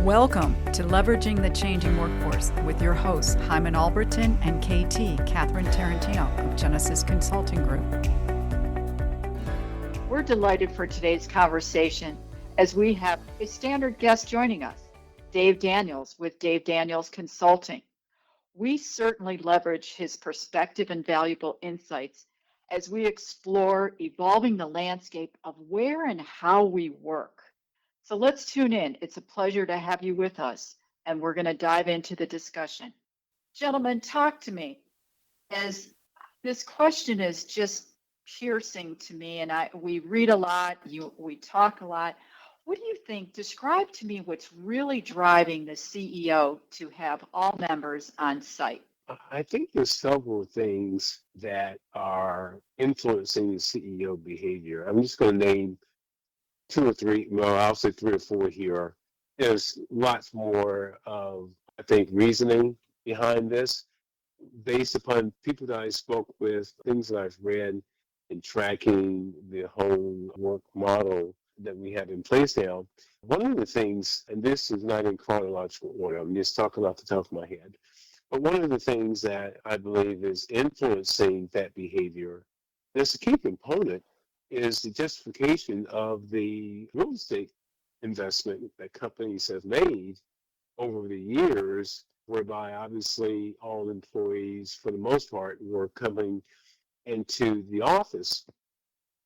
Welcome to Leveraging the Changing Workforce with your hosts, Hyman Alberton and KT, Catherine Tarantino of Genesis Consulting Group. We're delighted for today's conversation as we have a standard guest joining us, Dave Daniels with Dave Daniels Consulting. We certainly leverage his perspective and valuable insights as we explore evolving the landscape of where and how we work. So let's tune in. It's a pleasure to have you with us, and we're going to dive into the discussion. Gentlemen, talk to me, as this question is just piercing to me, and we read a lot, we talk a lot. What do you think? Describe to me what's really driving the CEO to have all members on site. I think there's several things that are influencing the CEO behavior. I'm just going to name two or three, well, I'll say three or four here. There's lots more of, I think, reasoning behind this based upon people that I spoke with, things that I've read in tracking the whole work model that we have in place now. One of the things, and this is not in chronological order, I'm just talking off the top of my head, but one of the things that I believe is influencing that behavior, there's a key component, is the justification of the real estate investment that companies have made over the years, whereby obviously all employees, for the most part, were coming into the office.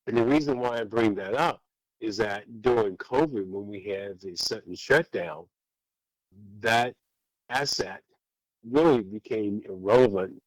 And the reason why I bring that up is that during COVID, when we had the sudden shutdown, that asset really became irrelevant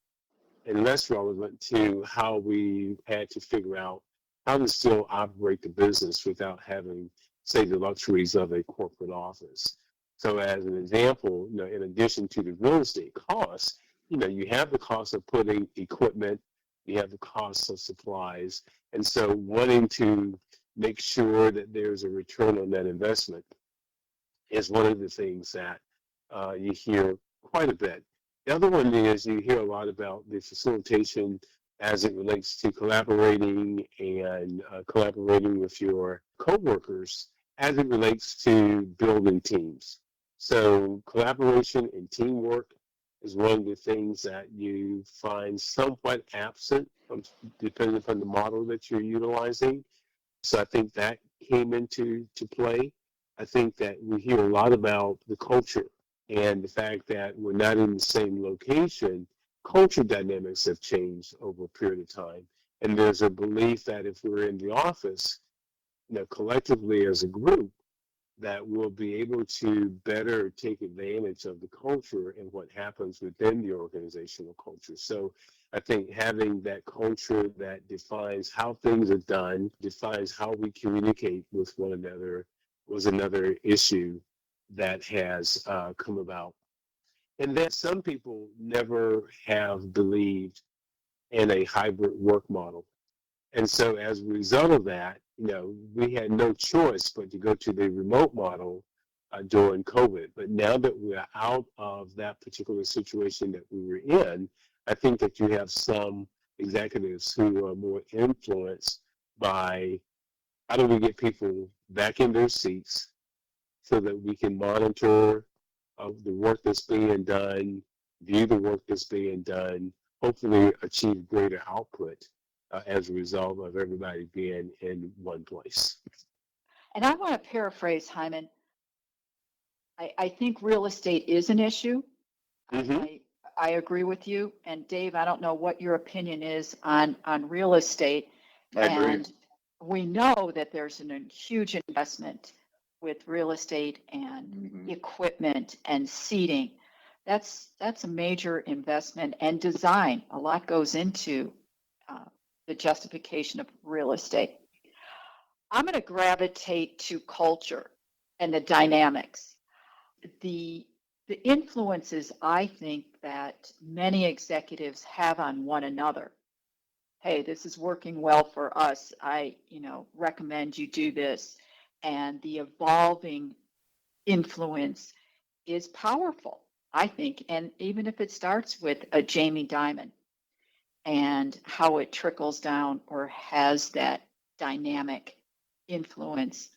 and less relevant to how we had to figure out how to still operate the business without having, say, the luxuries of a corporate office. So as an example, in addition to the real estate costs, you have the cost of putting equipment, you have the cost of supplies, and so wanting to make sure that there's a return on that investment is one of the things that you hear quite a bit. The other one is you hear a lot about the facilitation as it relates to collaborating and collaborating with your coworkers as it relates to building teams. So collaboration and teamwork is one of the things that you find somewhat absent, depending upon the model that you're utilizing. So I think that came into play. I think that we hear a lot about the culture and the fact that we're not in the same location. Culture dynamics have changed over a period of time. And there's a belief that if we're in the office, collectively as a group, that we'll be able to better take advantage of the culture and what happens within the organizational culture. So I think having that culture that defines how things are done, defines how we communicate with one another, was another issue that has come about. And then some people never have believed in a hybrid work model. And so as a result of that, we had no choice but to go to the remote model during COVID. But now that we're out of that particular situation that we were in, I think that you have some executives who are more influenced by how do we get people back in their seats so that we can monitor the work that's being done, view the work that's being done, hopefully achieve greater output as a result of everybody being in one place. And I want to paraphrase, Hyman. I think real estate is an issue. Mm-hmm. I agree with you. And Dave, I don't know what your opinion is on real estate. I agree. And we know that there's a huge investment with real estate and equipment and seating. That's a major investment, and design. A lot goes into the justification of real estate. I'm going to gravitate to culture and the dynamics. The influences I think that many executives have on one another. Hey, this is working well for us. I, recommend you do this. And the evolving influence is powerful, I think. And even if it starts with a Jamie Dimon and how it trickles down or has that dynamic influence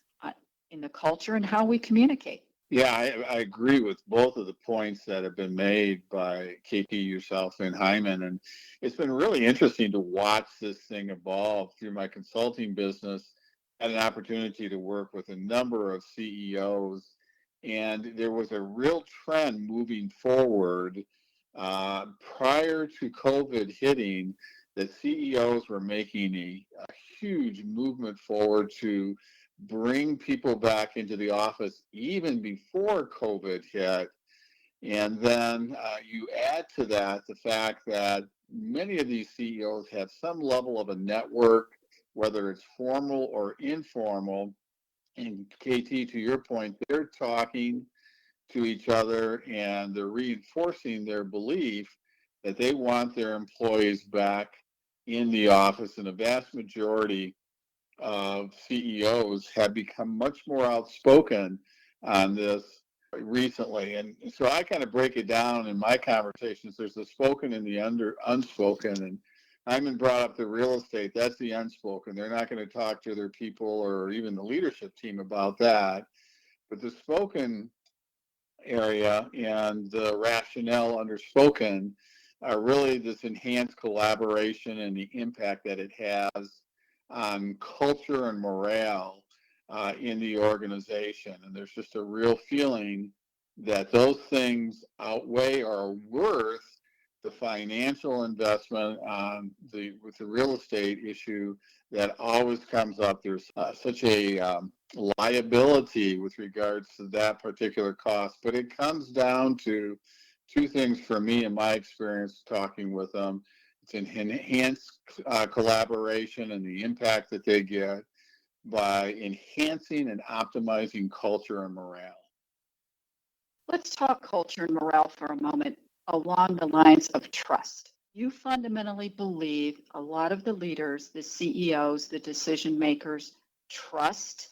in the culture and how we communicate. Yeah, I agree with both of the points that have been made by KP, yourself, and Hyman. And it's been really interesting to watch this thing evolve through my consulting business. I had an opportunity to work with a number of CEOs, and there was a real trend moving forward prior to COVID hitting that CEOs were making a huge movement forward to bring people back into the office even before COVID hit. And then you add to that the fact that many of these CEOs have some level of a network, whether it's formal or informal. And KT, to your point, they're talking to each other and they're reinforcing their belief that they want their employees back in the office. And the vast majority of CEOs have become much more outspoken on this recently. And so I kind of break it down in my conversations. There's the spoken and the unspoken. And Hyman brought up the real estate. That's the unspoken. They're not going to talk to their people or even the leadership team about that. But the spoken area and the rationale underspoken are really this enhanced collaboration and the impact that it has on culture and morale in the organization. And there's just a real feeling that those things outweigh or are worth the financial investment with the real estate issue that always comes up. There's such a liability with regards to that particular cost, but it comes down to two things for me in my experience talking with them. It's an enhanced collaboration and the impact that they get by enhancing and optimizing culture and morale. Let's talk culture and morale for a moment along the lines of trust. You fundamentally believe a lot of the leaders, the CEOs, the decision makers trust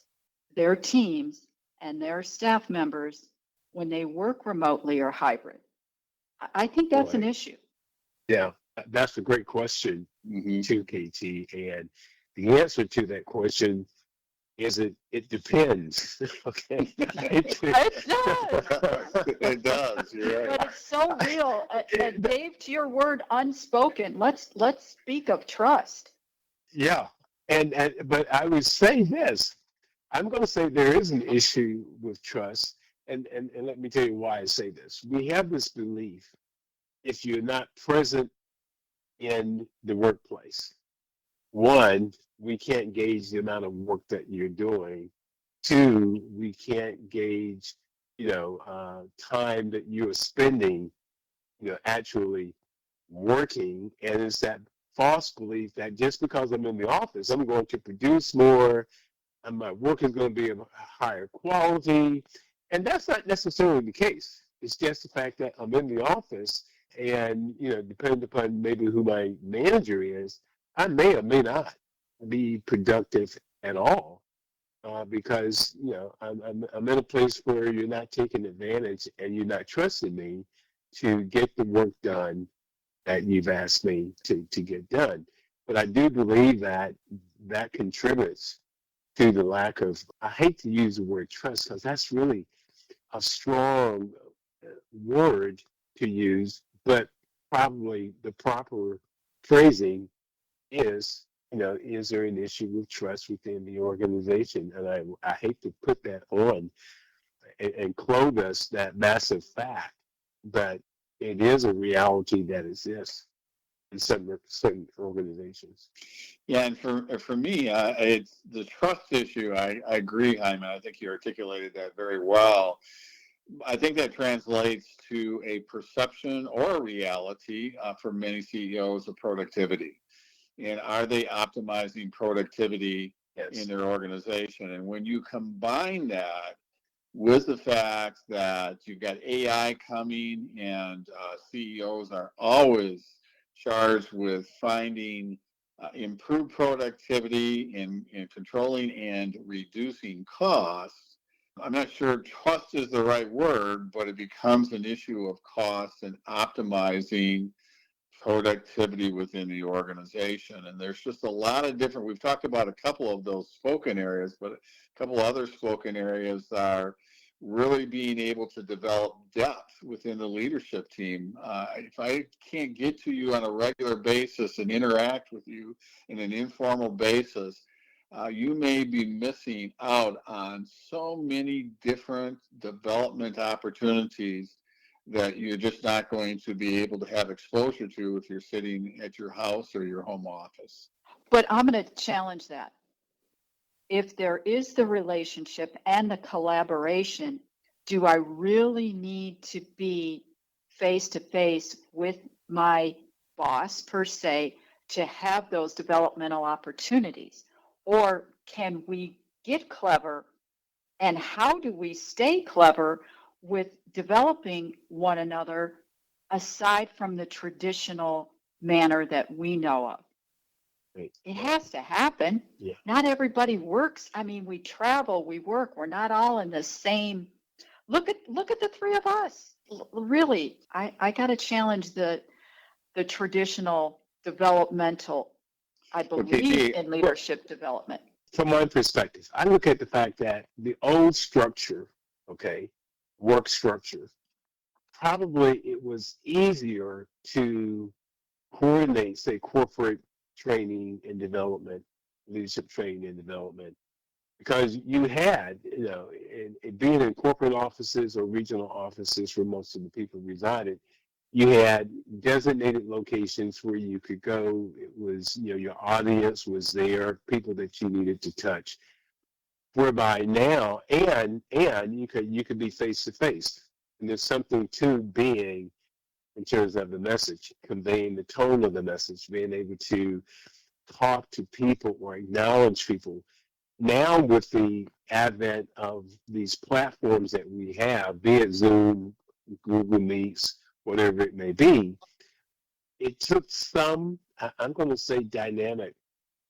their teams and their staff members when they work remotely or hybrid. I think that's an issue. Yeah, that's a great question too, KT. And the answer to that question is it depends. Okay. It does. It does. You're right. But it's so real. And Dave, to your word, unspoken. Let's speak of trust. Yeah. And but I would say this. I'm going to say there is an issue with trust. And let me tell you why I say this. We have this belief if you're not present in the workplace, one, we can't gauge the amount of work that you're doing. Two, we can't gauge, time that you are spending, actually working. And it's that false belief that just because I'm in the office, I'm going to produce more, and my work is going to be of higher quality. And that's not necessarily the case. It's just the fact that I'm in the office and, depending upon maybe who my manager is, I may or may not be productive at all because, I'm in a place where you're not taking advantage and you're not trusting me to get the work done that you've asked me to get done. But I do believe that contributes to the lack of, I hate to use the word trust because that's really a strong word to use, but probably the proper phrasing is, is there an issue with trust within the organization? And I hate to put that on and clothe us that massive fact, but it is a reality that exists in certain organizations. Yeah, and for me, it's the trust issue. I agree, Hyman. I think you articulated that very well. I think that translates to a perception or a reality for many CEOs of productivity. And are they optimizing productivity in their organization? And when you combine that with the fact that you've got AI coming and CEOs are always charged with finding improved productivity in controlling and reducing costs, I'm not sure trust is the right word, but it becomes an issue of cost and optimizing productivity within the organization. And there's just a lot of different, we've talked about a couple of those spoken areas, but a couple other spoken areas are really being able to develop depth within the leadership team. If I can't get to you on a regular basis and interact with you in an informal basis, you may be missing out on so many different development opportunities that you're just not going to be able to have exposure to if you're sitting at your house or your home office. But I'm going to challenge that. If there is the relationship and the collaboration, do I really need to be face to face with my boss per se to have those developmental opportunities? Or can we get clever, and how do we stay clever with developing one another aside from the traditional manner that we know of? Right. It has to happen. Yeah. Not everybody works. I mean, we travel, we work. We're not all in the same. Look at the three of us. Really, I got to challenge the traditional developmental. I believe in leadership development. From my perspective, I look at the fact that the old structure, work structure, probably it was easier to coordinate, say, corporate training and development, leadership training and development, because you had, being in corporate offices or regional offices where most of the people resided, you had designated locations where you could go. It was, your audience was there, people that you needed to touch. Whereby now, and you could be face to face, and there's something to being in terms of the message, conveying the tone of the message, being able to talk to people or acknowledge people. Now, with the advent of these platforms that we have, be it Zoom, Google Meets, whatever it may be, it took some, I'm going to say, dynamic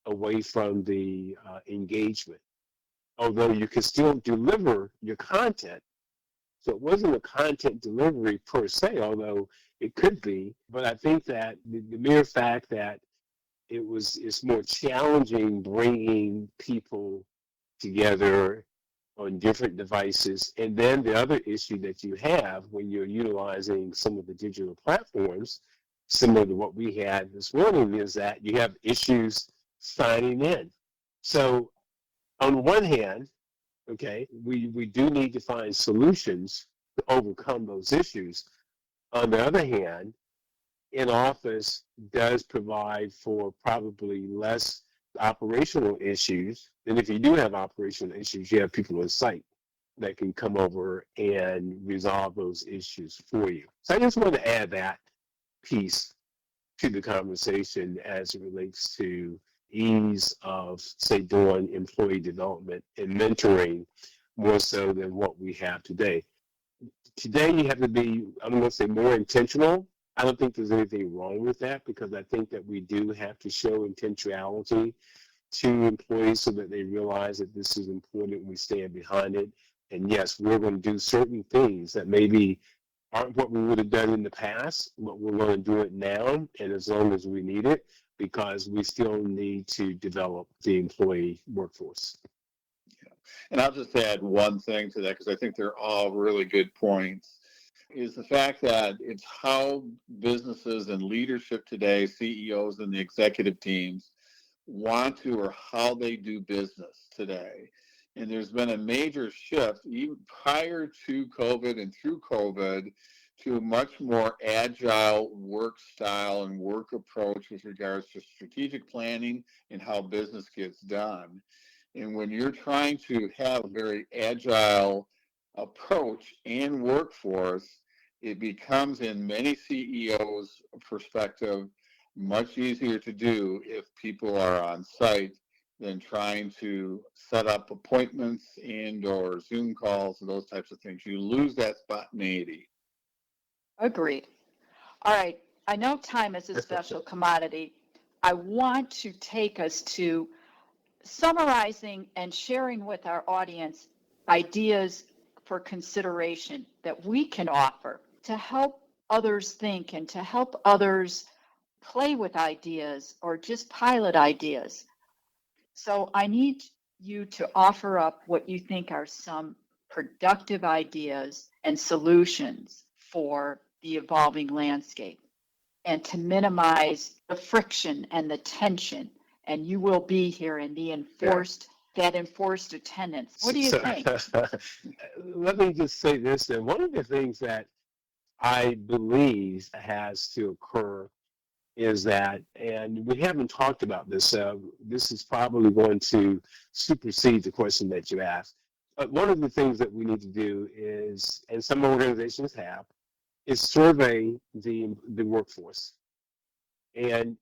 away from the engagement. Although you could still deliver your content. So it wasn't a content delivery per se, although it could be. But I think that the mere fact that it's more challenging bringing people together on different devices. And then the other issue that you have when you're utilizing some of the digital platforms, similar to what we had this morning, is that you have issues signing in. So on one hand, we do need to find solutions to overcome those issues. On the other hand, in office does provide for probably less operational issues than if you do have operational issues, you have people on site that can come over and resolve those issues for you. So I just want to add that piece to the conversation as it relates to ease of, say, doing employee development and mentoring more so than what we have today. Today, you have to be, I'm going to say, more intentional. I don't think there's anything wrong with that, because I think that we do have to show intentionality to employees so that they realize that this is important and we stand behind it. And yes, we're going to do certain things that maybe aren't what we would have done in the past, but we're going to do it now, and as long as we need it, because we still need to develop the employee workforce. Yeah. And I'll just add one thing to that, because I think they're all really good points, is the fact that it's how businesses and leadership today, CEOs and the executive teams, want to or how they do business today. And there's been a major shift, even prior to COVID and through COVID, to a much more agile work style and work approach with regards to strategic planning and how business gets done. And when you're trying to have a very agile approach and workforce, it becomes, in many CEOs' perspective, much easier to do if people are on site than trying to set up appointments and or Zoom calls and those types of things. You lose that spontaneity. Agreed. All right. I know time is a special commodity. I want to take us to summarizing and sharing with our audience ideas for consideration that we can offer to help others think and to help others play with ideas or just pilot ideas. So I need you to offer up what you think are some productive ideas and solutions for the evolving landscape and to minimize the friction and the tension. And you will be here in the enforced attendance. What do you think? Let me just say this, and one of the things that I believe has to occur is that, and we haven't talked about this, this is probably going to supersede the question that you asked. But one of the things that we need to do is, and some organizations have, is survey the workforce and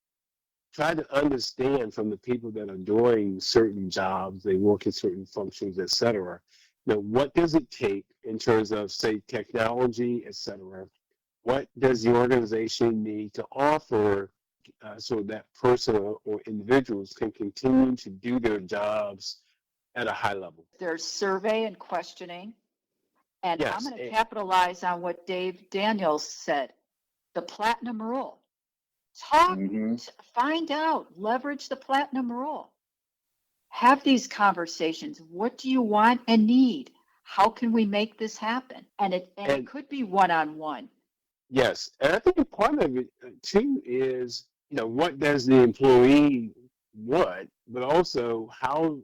try to understand from the people that are doing certain jobs, they work in certain functions, et cetera, what does it take in terms of, say, technology, et cetera? What does the organization need to offer so that person or individuals can continue to do their jobs at a high level? There's survey and questioning. And Yes, I'm going to capitalize on what Dave Daniels said, the platinum rule. Find out, leverage the platinum rule. Have these conversations. What do you want and need? How can we make this happen? And it could be one-on-one. Yes, and I think part of it too is, what does the employee want, but also how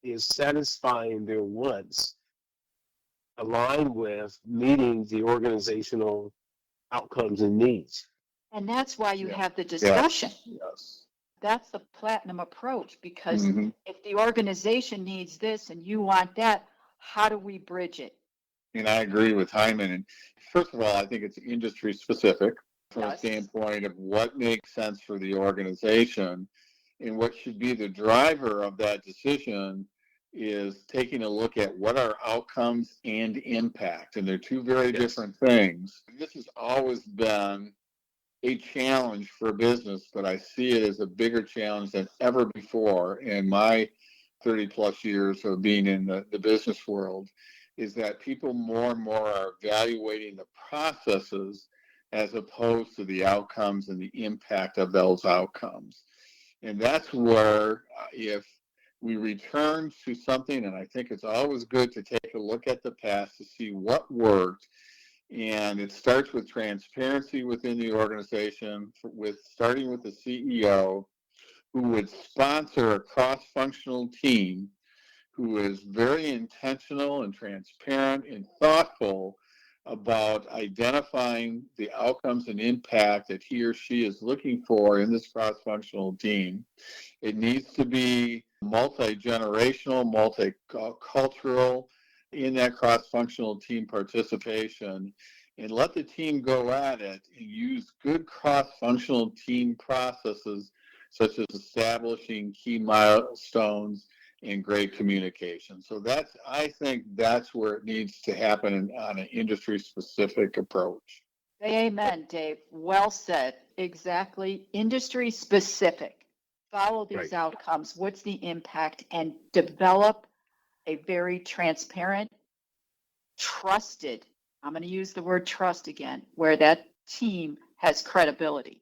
is satisfying their wants aligned with meeting the organizational outcomes and needs. And that's why you have the discussion. Yes. That's the platinum approach, because if the organization needs this and you want that, how do we bridge it? And I agree with Hyman. And first of all, I think it's industry specific from a standpoint of what makes sense for the organization, and what should be the driver of that decision is taking a look at what are outcomes and impact. And they're two very different things. This has always been a challenge for business, but I see it as a bigger challenge than ever before in my 30 plus years of being in the business world, is that people more and more are evaluating the processes as opposed to the outcomes and the impact of those outcomes. And that's where if we return to something, and I think it's always good to take a look at the past to see what worked. And it starts with transparency within the organization, starting with the CEO, who would sponsor a cross-functional team who is very intentional and transparent and thoughtful about identifying the outcomes and impact that he or she is looking for in this cross-functional team. It needs to be multi-generational, multicultural in that cross-functional team participation, and let the team go at it and use good cross-functional team processes such as establishing key milestones and great communication. So I think that's where it needs to happen on an industry-specific approach. Amen, Dave. Well said. Exactly. Industry-specific. Follow these outcomes. What's the impact? And develop a very transparent, trusted, I'm going to use the word trust again, where that team has credibility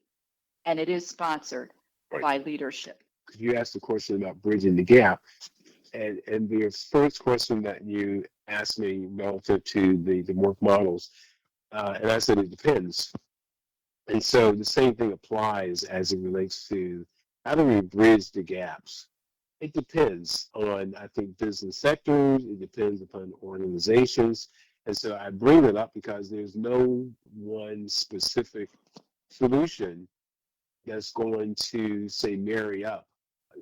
and it is sponsored by leadership. You asked the question about bridging the gap, and the first question that you asked me relative to the work models, and I said it depends. And so the same thing applies as it relates to how do we bridge the gaps. It depends on, I think, business sectors. It depends upon organizations. And so I bring it up because there's no one specific solution that's going to, say, marry up.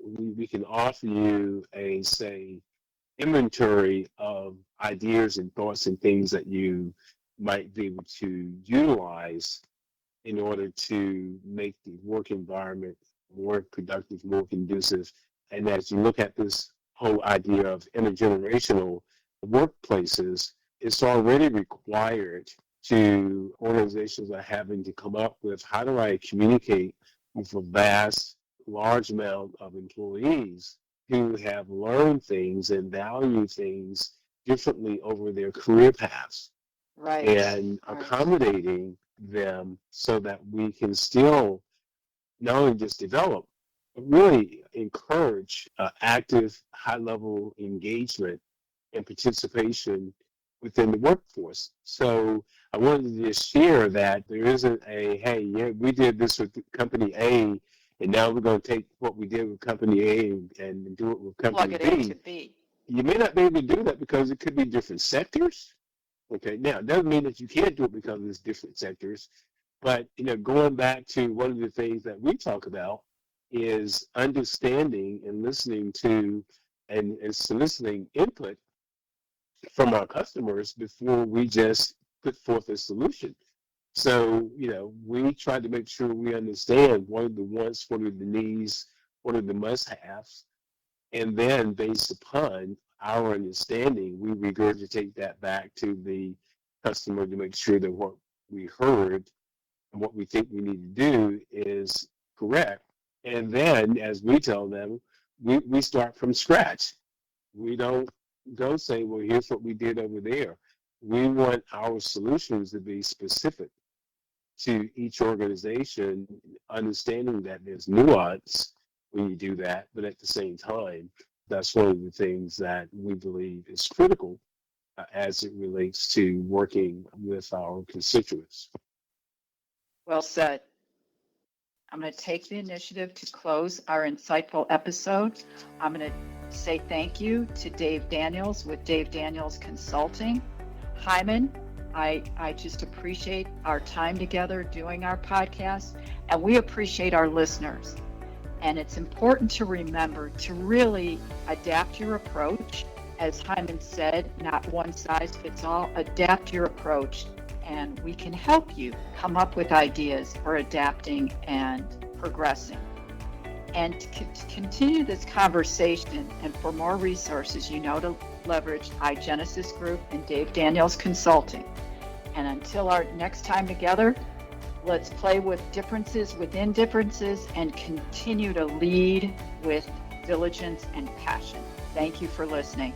We can offer you a, say, inventory of ideas and thoughts and things that you might be able to utilize in order to make the work environment more productive, more conducive. And as you look at this whole idea of intergenerational workplaces, it's already required to organizations are having to come up with how do I communicate with a vast, large amount of employees who have learned things and value things differently over their career paths. And accommodating them so that we can still not only just develop, but really encourage active, high-level engagement and participation within the workforce. So I wanted to just share that there isn't a, hey, yeah, we did this with company A, and now we're going to take what we did with company A and do it with company Plug it B. into B. You may not be able to do that because it could be different sectors. Okay, now it doesn't mean that you can't do it because it's different sectors, but going back to one of the things that we talk about is understanding and listening to and soliciting input from our customers before we just put forth a solution. So, we try to make sure we understand what are the wants, what are the needs, what are the must-haves, and then based upon our understanding, we regurgitate that back to the customer to make sure that what we heard and what we think we need to do is correct. And then, as we tell them, we start from scratch. We don't go say, well, here's what we did over there. We want our solutions to be specific to each organization, understanding that there's nuance when you do that, but at the same time, that's one of the things that we believe is critical as it relates to working with our constituents. Well said. I'm going to take the initiative to close our insightful episode. I'm going to say thank you to Dave Daniels with Dave Daniels Consulting. Hyman, I just appreciate our time together doing our podcast, and we appreciate our listeners. And it's important to remember to really adapt your approach. As Hyman said, not one size fits all. Adapt your approach, and we can help you come up with ideas for adapting and progressing. And to continue this conversation and for more resources, to leverage iGenesis Group and Dave Daniels Consulting. And until our next time together, let's play with differences within differences and continue to lead with diligence and passion. Thank you for listening.